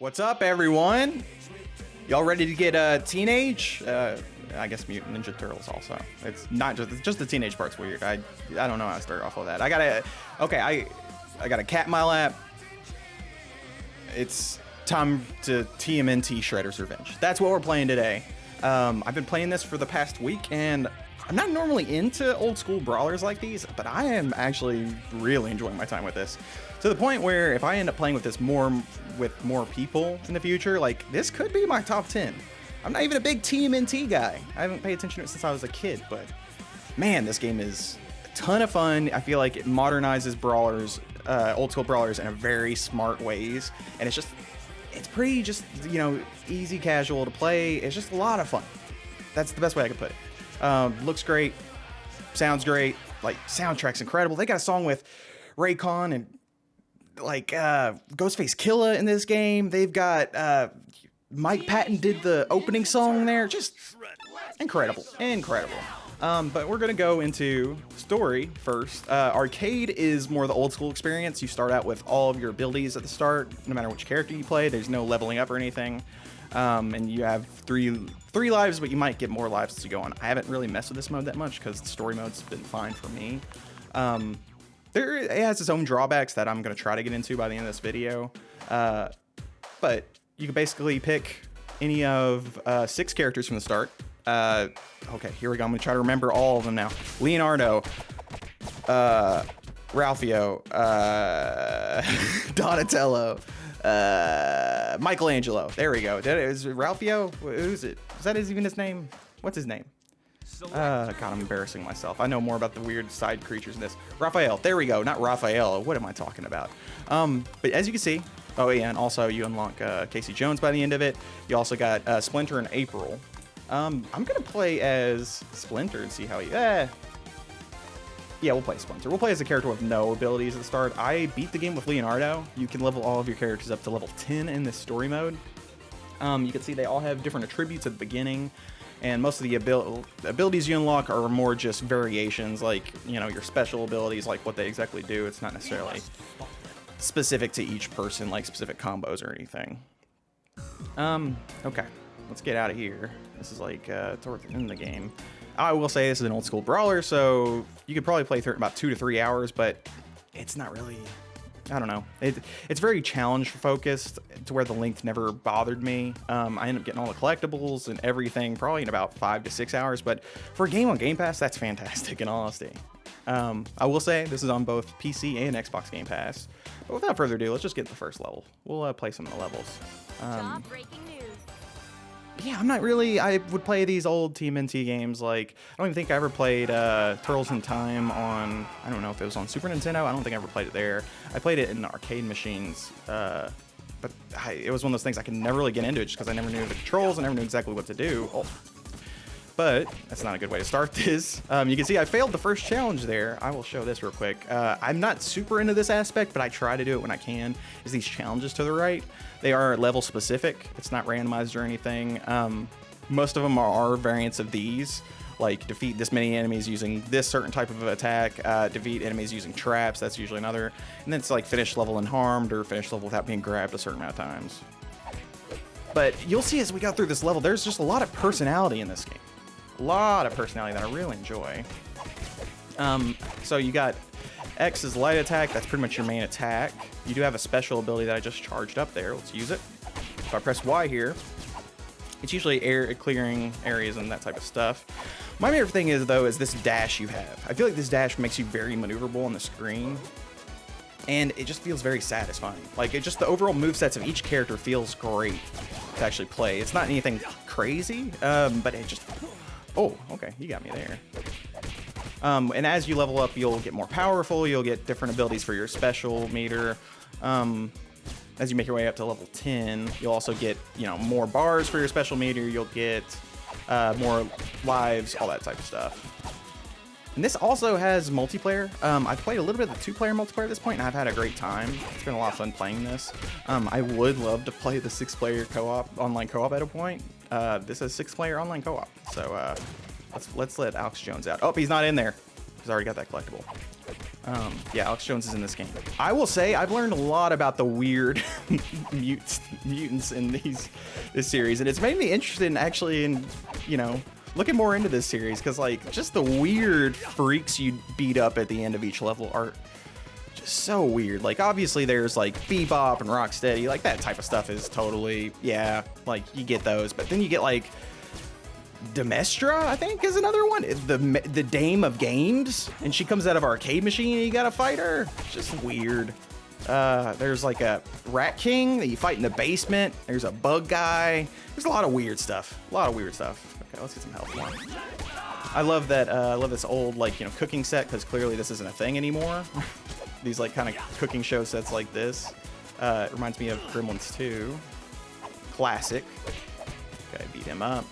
What's up, everyone? Y'all ready to get Teenage? I guess Mutant Ninja Turtles also. It's not just the teenage part's weird. I don't know how to start off with that. I got a cat in my lap. It's time to TMNT Shredder's Revenge. That's what we're playing today. I've been playing this for the past week, and I'm not normally into old school brawlers like these, but I am actually really enjoying my time with this. To the point where if I end up playing with this with more people in the future, like, this could be my top 10. I'm not even a big TMNT guy. I haven't paid attention to it since I was a kid, but man, this game is a ton of fun. I feel like it modernizes brawlers, old school brawlers in a very smart ways, and it's pretty just, you know, easy casual to play. It's just a lot of fun. That's the best way I could put it. Looks great, sounds great, like, soundtrack's incredible. They got a song with Raycon and like Ghostface Killah in this game. They've got Mike Patton did the opening song there. Just incredible. But we're gonna go into story first. Arcade is more the old school experience. You start out with all of your abilities at the start, no matter which character you play. There's no leveling up or anything. And you have three lives, but you might get more lives as you go on. I haven't really messed with this mode that much because the story mode's been fine for me. It has its own drawbacks that I'm going to try to get into by the end of this video. But you can basically pick any of 6 characters from the start. Okay, here we go. I'm going to try to remember all of them now. Leonardo, Ralphio, Donatello, Michelangelo. There we go. Is it Ralphio? Who's it? Is that even his name? What's his name? God, I'm embarrassing myself. I know more about the weird side creatures in this. Raphael. There we go. Not Raphael. What am I talking about? But as you can see, oh yeah, and also you unlock Casey Jones by the end of it. You also got Splinter and April. I'm gonna play as Splinter and see how he. Yeah, we'll play Splinter. We'll play as a character with no abilities at the start. I beat the game with Leonardo. You can level all of your characters up to level 10 in this story mode. You can see they all have different attributes at the beginning. And most of the abilities you unlock are more just variations, like, you know, your special abilities, like what they exactly do. It's not necessarily specific to each person, like specific combos or anything. Okay, let's get out of here. This is like towards the end of the game. I will say this is an old school brawler, so you could probably play through it in about 2 to 3 hours, but it's not really, I don't know. It's very challenge focused to where the length never bothered me. I ended up getting all the collectibles and everything probably in about 5 to 6 hours, but for a game on Game Pass, that's fantastic in honesty. I will say this is on both PC and Xbox Game Pass. But without further ado, let's just get to the first level. We'll play some of the levels. Breaking news. Yeah, I'm not really, I would play these old TMNT games, like, I don't even think I ever played Turtles in Time on, I don't know if it was on Super Nintendo, I don't think I ever played it there. I played it in arcade machines, but it was one of those things I could never really get into it just because I never knew the controls, I never knew exactly what to do. Oh. But that's not a good way to start this. You can see I failed the first challenge there. I will show this real quick. I'm not super into this aspect, but I try to do it when I can, is these challenges to the right. They are level specific. It's not randomized or anything. Most of them are variants of these, like defeat this many enemies using this certain type of attack, defeat enemies using traps, that's usually another. And then it's like finish level unharmed or finish level without being grabbed a certain amount of times. But you'll see as we go through this level, there's just a lot of personality in this game. A lot of personality that I really enjoy. So you got X's light attack, that's pretty much your main attack. You do have a special ability that I just charged up there. Let's use it. If I press Y here, it's usually clearing areas and that type of stuff. My favorite thing is, though, is this dash you have. I feel like this dash makes you very maneuverable on the screen, and it just feels very satisfying. Like, the overall movesets of each character feels great to actually play. It's not anything crazy, but it just... Oh, okay, you got me there. And as you level up, you'll get more powerful, you'll get different abilities for your special meter. As you make your way up to level 10, you'll also get, you know, more bars for your special meter, you'll get more lives, all that type of stuff. And this also has multiplayer. I've played a little bit of the 2-player multiplayer at this point, and I've had a great time. It's been a lot of fun playing this. I would love to play the 6-player co-op, online co-op at a point. This is 6-player online co-op, so let's let Alex Jones out. Oh, he's not in there. He's already got that collectible. Yeah, Alex Jones is in this game. I will say I've learned a lot about the weird mutants in this series, and it's made me interested in actually you know, looking more into this series, because like just the weird freaks you beat up at the end of each level are just so weird. Like obviously there's like Bebop and Rocksteady, like that type of stuff is totally, yeah, like you get those, but then you get like Demestra, I think, is another one. The Dame of Games, and she comes out of an arcade machine and you gotta fight her. It's just weird. There's like a Rat King that you fight in the basement. There's a bug guy. There's a lot of weird stuff. Okay, let's get some health more. I love that. I love this old, like, you know, cooking set, because clearly this isn't a thing anymore. These like kind of cooking show sets like this. It reminds me of Gremlins 2. Classic. Okay, beat him up.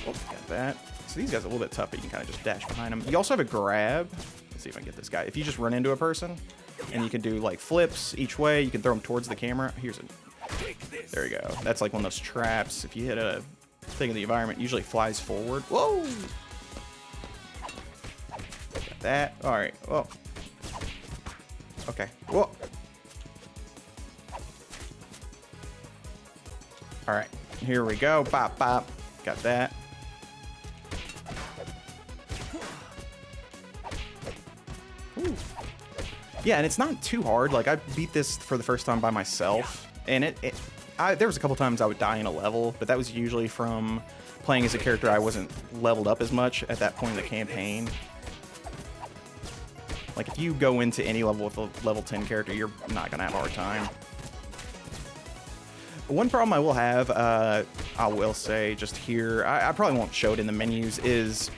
Oh, got that. So these guys are a little bit tough, but you can kind of just dash behind them. You also have a grab. Let's see if I can get this guy. If you just run into a person, and you can do like flips each way, you can throw them towards the camera. There you go. That's like one of those traps. If you hit a thing in the environment, it usually flies forward. Whoa! Got that. All right. Whoa. Okay. Whoa. All right. Here we go. Bop, bop. Got that. Ooh. Yeah, and it's not too hard. Like, I beat this for the first time by myself, and there was a couple times I would die in a level, but that was usually from playing as a character I wasn't leveled up as much at that point in the campaign. Like, if you go into any level with a level 10 character, you're not gonna have a hard time. One problem I will have, I will say just here, I probably won't show it in the menus, is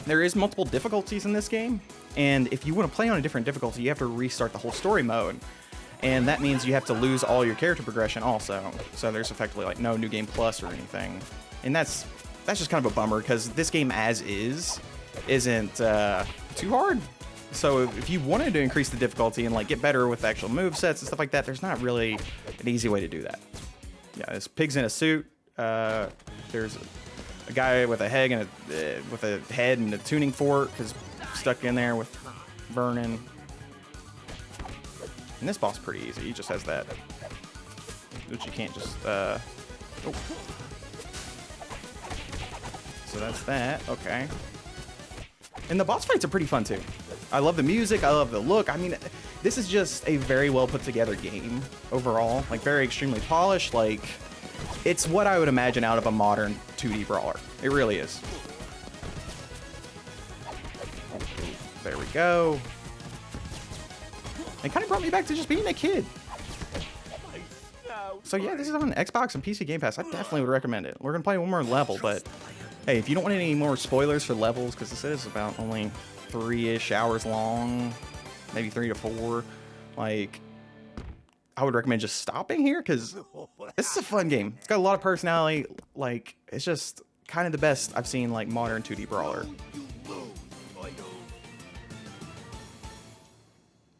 there is multiple difficulties in this game. And if you want to play on a different difficulty, you have to restart the whole story mode. And that means you have to lose all your character progression also. So there's effectively like no New Game Plus or anything. And that's just kind of a bummer, because this game as is isn't too hard. So if you wanted to increase the difficulty and like get better with actual movesets and stuff like that, there's not really an easy way to do that. Yeah, this pig's in a suit. There's a guy with a head and a tuning fork is stuck in there with Vernon. And this boss is pretty easy. He just has that, which you can't just. Oh. So that's that. Okay. And the boss fights are pretty fun too. I love the music. I love the look. I mean, this is just a very well put together game overall. Like very extremely polished. Like it's what I would imagine out of a modern 2D brawler. It really is. There we go. It kind of brought me back to just being a kid. So yeah, this is on Xbox and PC Game Pass. I definitely would recommend it. We're gonna play one more level, but hey, if you don't want any more spoilers for levels, because this is about only 3-ish hours long, maybe 3 to 4, like I would recommend just stopping here, because this is a fun game. It's got a lot of personality. Like it's just kind of the best I've seen like modern 2D brawler.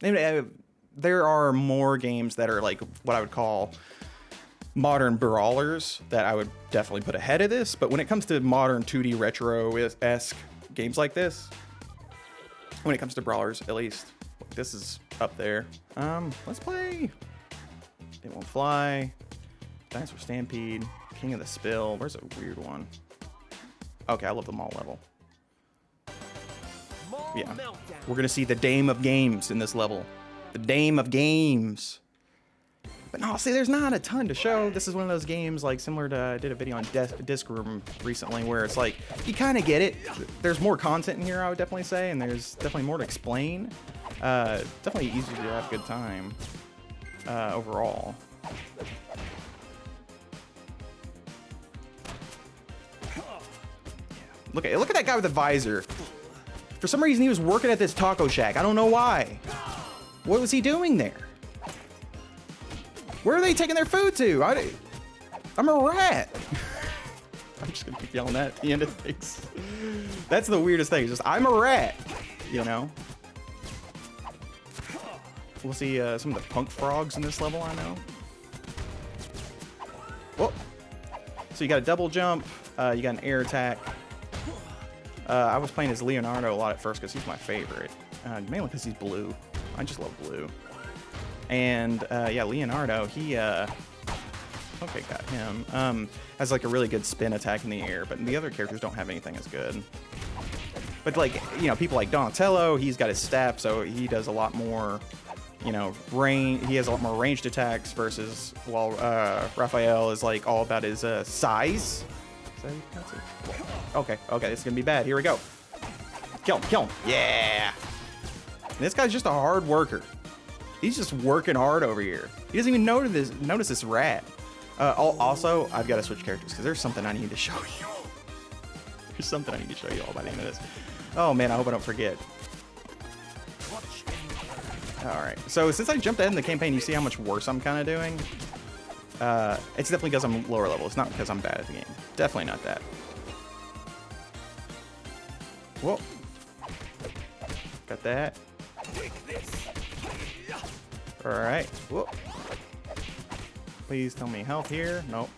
There are more games that are like what I would call modern brawlers that I would definitely put ahead of this, but when it comes to modern 2D retro-esque games like this, when it comes to brawlers at least, this is up there. Let's play It Won't Fly, Dinosaur Stampede, King of the Spill. Where's a weird one? Okay, I love the mall level. Yeah, we're gonna see the Dame of Games in this level. The Dame of Games. But no, see, there's not a ton to show. This is one of those games, like similar to, I did a video on Disc Room recently, where it's like, you kind of get it. There's more content in here, I would definitely say, and there's definitely more to explain. Definitely easier to have a good time overall. Look at that guy with the visor. For some reason, he was working at this taco shack. I don't know why. What was he doing there? Where are they taking their food to? I'm a rat. I'm just gonna keep yelling that at the end of things. That's the weirdest thing. It's just, I'm a rat, you know? We'll see some of the punk frogs in this level, I know. Whoa. So you got a double jump. You got an air attack. I was playing as Leonardo a lot at first because he's my favorite. Mainly because he's blue. I just love blue. And yeah, Leonardo, he okay, got him. Has like a really good spin attack in the air, but the other characters don't have anything as good. But like, you know, people like Donatello, he's got his staff, so he does a lot more, you know, range. He has a lot more ranged attacks versus, while Raphael is like all about his size. Okay, this is gonna be bad. Here we go. Kill him. Yeah. And this guy's just a hard worker. He's just working hard over here. He doesn't even notice this rat. Also, I've got to switch characters because there's something I need to show you. There's something I need to show you all by the end of this. Oh man, I hope I don't forget. Alright, so since I jumped ahead in the campaign, you see how much worse I'm kind of doing? It's definitely because I'm lower level. It's not because I'm bad at the game. Definitely not that. Whoa. Got that. Alright. Whoa. Please tell me health here. Nope.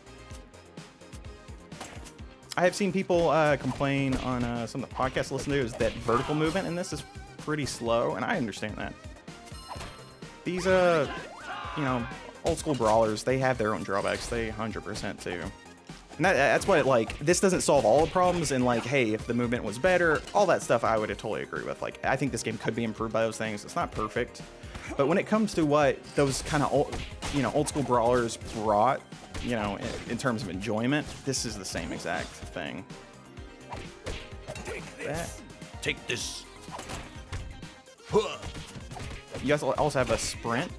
I have seen people complain on some of the podcasts I listen to is that vertical movement in this is pretty slow, and I understand that. These, you know, old school brawlers, they have their own drawbacks. They 100% do. And that's what, like, this doesn't solve all the problems, and, like, hey, if the movement was better, all that stuff I would totally agree with. Like, I think this game could be improved by those things. It's not perfect. But when it comes to what those kind of, old school brawlers brought, you know, in terms of enjoyment, this is the same exact thing. Take this. You guys also have a sprint.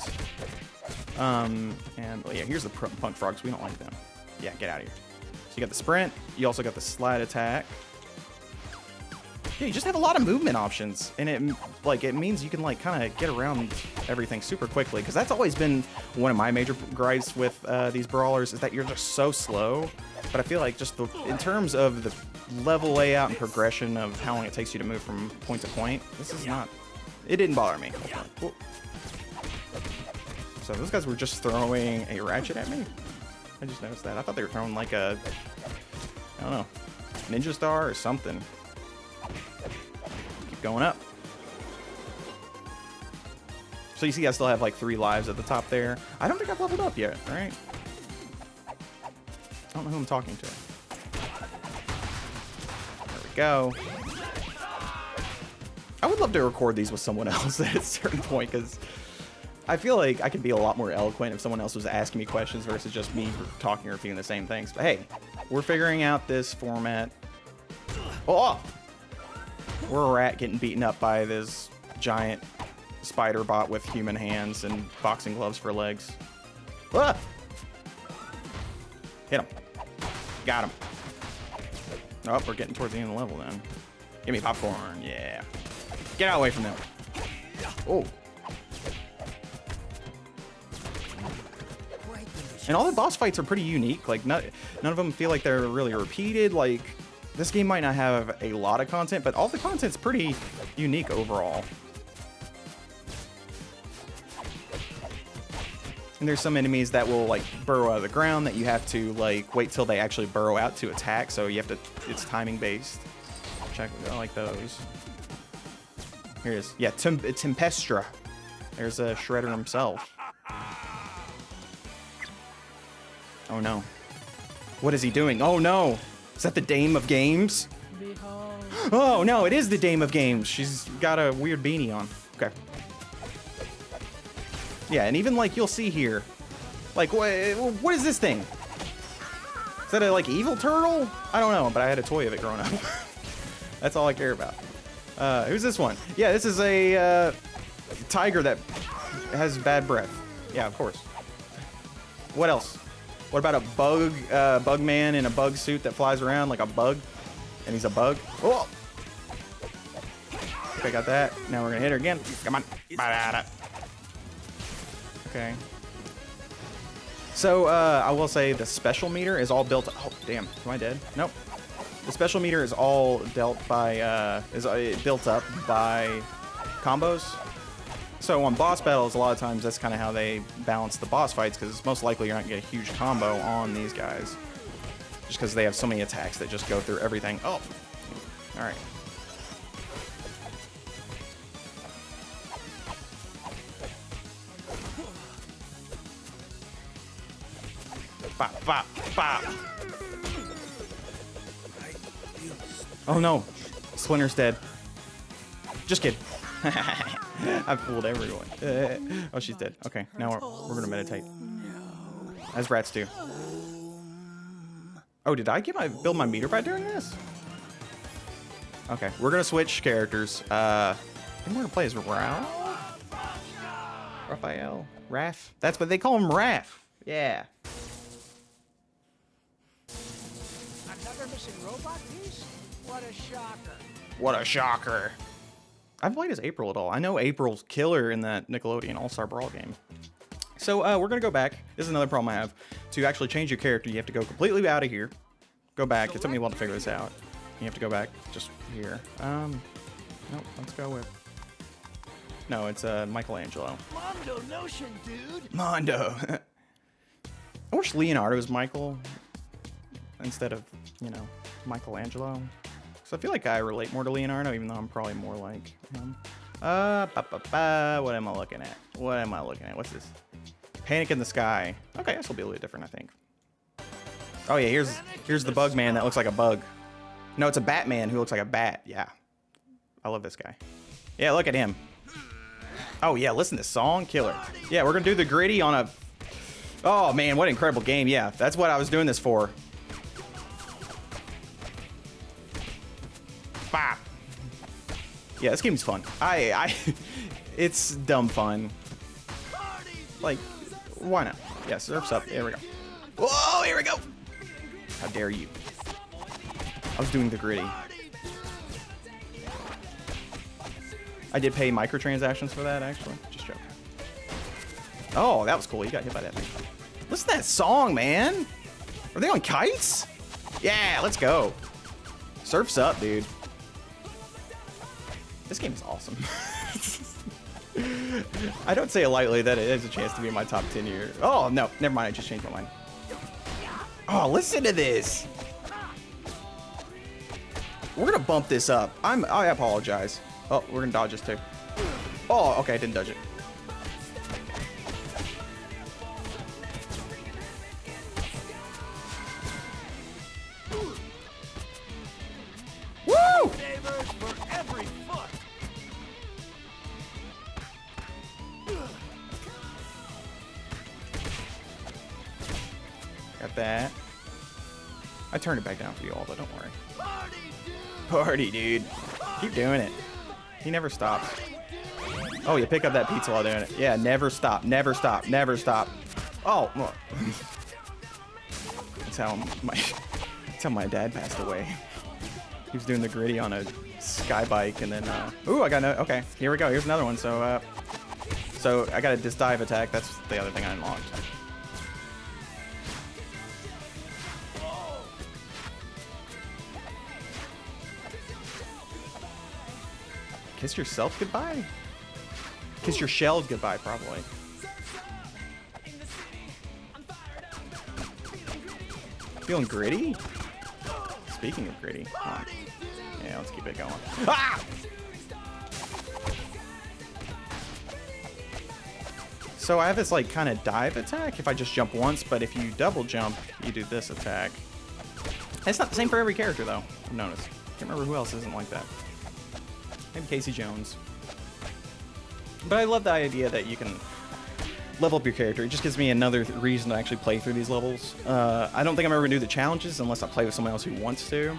And well, yeah, here's the punk frogs. We don't like them. Yeah, get out of here. So you got the sprint. You also got the slide attack. Yeah, you just have a lot of movement options, and it means you can like kind of get around everything super quickly. Because that's always been one of my major gripes with these brawlers is that you're just so slow. But I feel like just in terms of the level layout and progression of how long it takes you to move from point to point, this is not. It didn't bother me. Cool. So those guys were just throwing a ratchet at me. I just noticed that. I thought they were throwing like a, I don't know, ninja star or something. Keep going up. So you see I still have like 3 lives at the top there. I don't think I've leveled up yet, right? I don't know who I'm talking to. There we go. I would love to record these with someone else at a certain point, because I feel like I could be a lot more eloquent if someone else was asking me questions versus just me talking or repeating the same things. But hey, we're figuring out this format. Oh! We're a rat getting beaten up by this giant spider bot with human hands and boxing gloves for legs. Ah! Hit him. Got him. Oh, we're getting towards the end of the level then. Give me popcorn. Yeah. Get out away from them. Oh. And all the boss fights are pretty unique. Like, none of them feel like they're really repeated. Like, this game might not have a lot of content, but all the content's pretty unique overall. And there's some enemies that will, like, burrow out of the ground that you have to, like, wait till they actually burrow out to attack. So you have to, it's timing based. Check, I like those. Here it is. Yeah, Tempestra. There's a Shredder himself. Oh no. What is he doing? Oh no! Is that the Dame of Games? Behold. Oh no, it is the Dame of Games. She's got a weird beanie on. Okay. Yeah, and even like you'll see here, like what is this thing? Is that a like evil turtle? I don't know, but I had a toy of it growing up. That's all I care about. Who's this one? Yeah, this is a tiger that has bad breath. Yeah, of course. What else? What about a bug man in a bug suit that flies around like a bug? And he's a bug. Oh! Okay, got that. Now we're gonna hit her again. Come on. Okay. So, I will say the special meter is all built. Oh, damn. Am I dead? Nope. The special meter is all built by built up by combos. So on boss battles, a lot of times that's kind of how they balance the boss fights, because it's most likely you're not going to get a huge combo on these guys, just because they have so many attacks that just go through everything. Oh, all right. Bop, bop, bop. Oh no, Splinter's dead. Just kidding. I fooled everyone. Oh, she's dead. Okay, now we're gonna meditate. As rats do. Oh, did I build my meter by doing this? Okay, we're gonna switch characters. I think we're gonna play as Ralph. Raphael. Raph. That's what they call him, Raph. Yeah. Another missing robot piece? What a shocker. What a shocker. I haven't played as April at all. I know April's killer in that Nickelodeon All-Star Brawl game. So we're going to go back. This is another problem I have. To actually change your character, you have to go completely out of here. Go back. It took me a while to figure this out. You have to go back just here. Nope, let's go with... No, it's Michelangelo. Mondo notion, dude. Mondo. I wish Leonardo was Michael instead of, you know, Michelangelo. So I feel like I relate more to Leonardo, even though I'm probably more like him. What am I looking at? What am I looking at? What's this? Panic in the Sky. Okay, this will be a little different, I think. Oh yeah, here's the bug man that looks like a bug. No, it's a Batman who looks like a bat. Yeah. I love this guy. Yeah, look at him. Oh yeah, listen to this song. Killer. Yeah, we're gonna do the gritty on a... Oh man, what an incredible game. Yeah, that's what I was doing this for. Bop. Yeah, this game's fun. It's dumb fun. Like, why not? Yeah, surf's up. There we go. Whoa, here we go. How dare you? I was doing the gritty. I did pay microtransactions for that, actually. Just joking. Oh, that was cool. You got hit by that thing. Listen to that song, man. Are they on kites? Yeah, let's go. Surf's up, dude. This game is awesome. I don't say it lightly that it has a chance to be in my top 10 here. Oh, no. Never mind. I just changed my mind. Oh, listen to this. We're going to bump this up. I apologize. Oh, we're going to dodge this too. Oh, okay. I didn't dodge it. Woo! Got that. I turned it back down for you all, but don't worry. Party, dude. Keep doing it. He never stops. Oh, you pick up that pizza while doing it. Yeah, never stop, never stop, never stop. Oh, well. That's how my dad passed away. He was doing the gritty on a sky bike, and then ooh, I got no. Okay, here we go. Here's another one. So I got a disc dive attack. That's the other thing I unlocked. Kiss yourself goodbye? Kiss your shells goodbye, probably. Feeling gritty? Speaking of gritty. Yeah, let's keep it going. Ah! So I have this like kind of dive attack if I just jump once, but if you double jump, you do this attack. It's not the same for every character though, I've noticed. Can't remember who else isn't like that. Maybe Casey Jones. But I love the idea that you can level up your character. It just gives me another reason to actually play through these levels. I don't think I'm ever gonna do the challenges unless I play with someone else who wants to.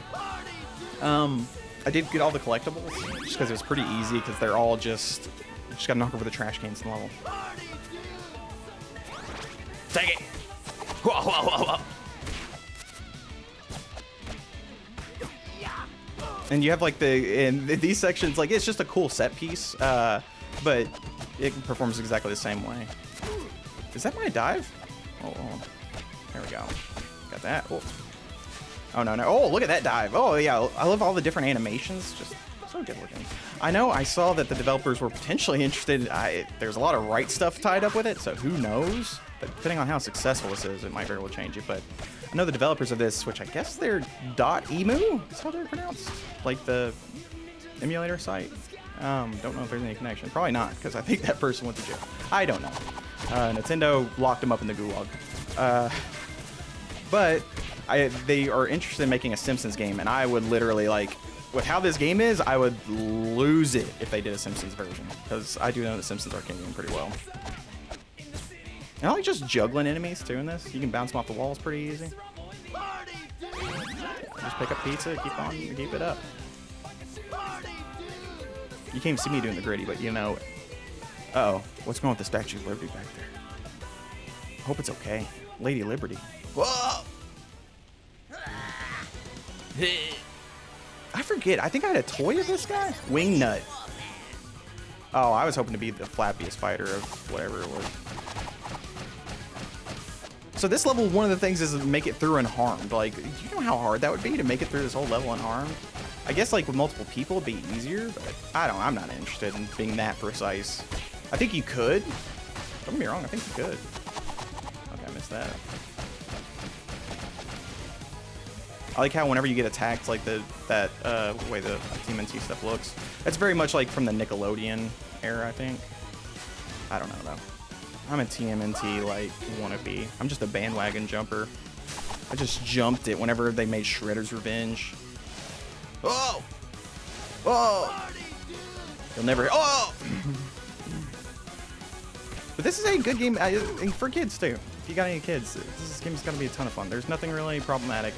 I did get all the collectibles just because it was pretty easy because they're all just gotta knock over the trash cans in the level. Take it! Whoa, whoa, whoa, whoa. And you have like in these sections, like it's just a cool set piece, but it performs exactly the same way. Is that my dive? Oh, there we go. Got that. Oh no, no. Oh, look at that dive. Oh yeah, I love all the different animations. Just so good looking. I know I saw that the developers were potentially interested. There's a lot of right stuff tied up with it, so who knows? But depending on how successful this is, it might very well change it. But I know the developers of this, which I guess they're .emu, is how they're pronounced, like the emulator site. Don't know if there's any connection. Probably not, because I think that person went to jail. I don't know. Nintendo locked him up in the gulag. But they are interested in making a Simpsons game, and I would literally, like, with how this game is, I would lose it if they did a Simpsons version, because I do know the Simpsons arcade game pretty well. And I like just juggling enemies too in this. You can bounce them off the walls pretty easy. Just pick up pizza, keep it up. You can't even see me doing the gritty, but you know. Uh-oh, what's going on with the Statue of Liberty back there? I hope it's okay. Lady Liberty. Whoa! I forget. I think I had a toy of this guy. Wingnut. Oh, I was hoping to be the flappiest fighter of whatever it was. So this level, one of the things is to make it through unharmed. Like, do you know how hard that would be to make it through this whole level unharmed? I guess like with multiple people it'd be easier, but I'm not interested in being that precise. I think you could. Don't get me wrong, I think you could. Okay, I missed that. I like how whenever you get attacked, like the way the TMNT stuff looks. It's very much like from the Nickelodeon era, I think. I don't know though. I'm a TMNT like wannabe. I'm just a bandwagon jumper. I just jumped it whenever they made Shredder's Revenge. Oh! Oh! You'll never. Oh! But this is a good game for kids too. If you got any kids, this game's gonna be a ton of fun. There's nothing really problematic.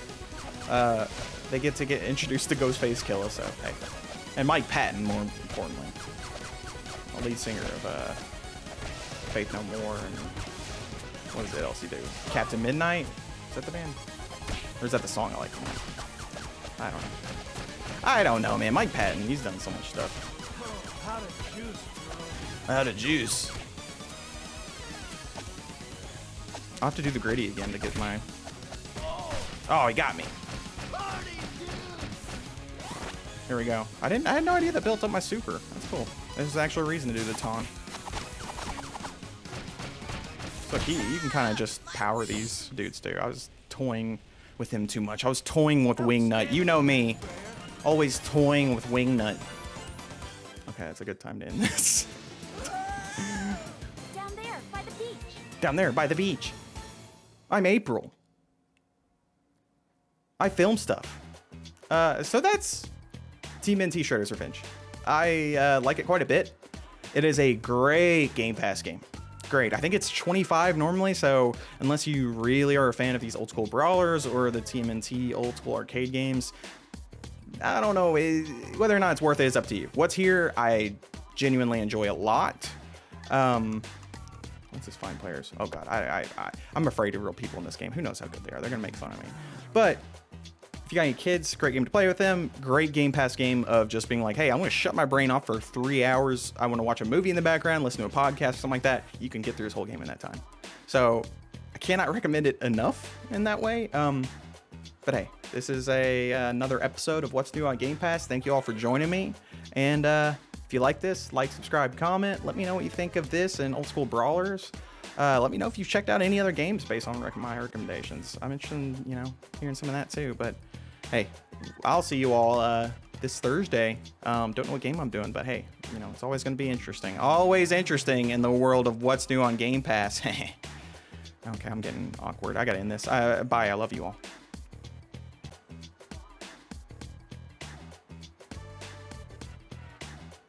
They get to get introduced to Ghostface Killer, so hey. And Mike Patton, more importantly. The lead singer of Faith No More, and what is it else he do? Captain Midnight? Is that the band? Or is that the song I like? I don't know, man. Mike Patton, he's done so much stuff. How to juice, bro. How to juice. I'll have to do the gritty again to get my... Oh, he got me. Here we go. I had no idea that built up my super. That's cool. There's actually a reason to do the taunt. So you can kind of just power these dudes too. I was toying with him too much. I was toying with Wingnut. You know me. Always toying with Wingnut. Okay, that's a good time to end this. Down there, by the beach. Down there, by the beach. I'm April. I film stuff. So that's TMNT Shredder's Revenge. I like it quite a bit. It is a great Game Pass game. Great. I think it's 25 normally, so unless you really are a fan of these old school brawlers or the TMNT old school arcade games, I don't know whether or not it's worth it. Is up to you. What's here, I genuinely enjoy a lot. What's this? Find players. Oh god, I'm afraid of real people in this game. Who knows how good they are? They're gonna make fun of me. But if you got any kids, great game to play with them. Great Game Pass game of just being like, hey, I want to shut my brain off for 3 hours. I want to watch a movie in the background, listen to a podcast, something like that. You can get through this whole game in that time. So I cannot recommend it enough in that way. But hey, this is another episode of What's New on Game Pass. Thank you all for joining me. And if you like this, like, subscribe, comment. Let me know what you think of this and old school brawlers. Let me know if you've checked out any other games based on my recommendations. I'm interested in, hearing some of that too. But hey, I'll see you all this Thursday. Don't know what game I'm doing, but hey, it's always going to be interesting. Always interesting in the world of what's new on Game Pass. Okay, I'm getting awkward. I got to end this. Bye. I love you all.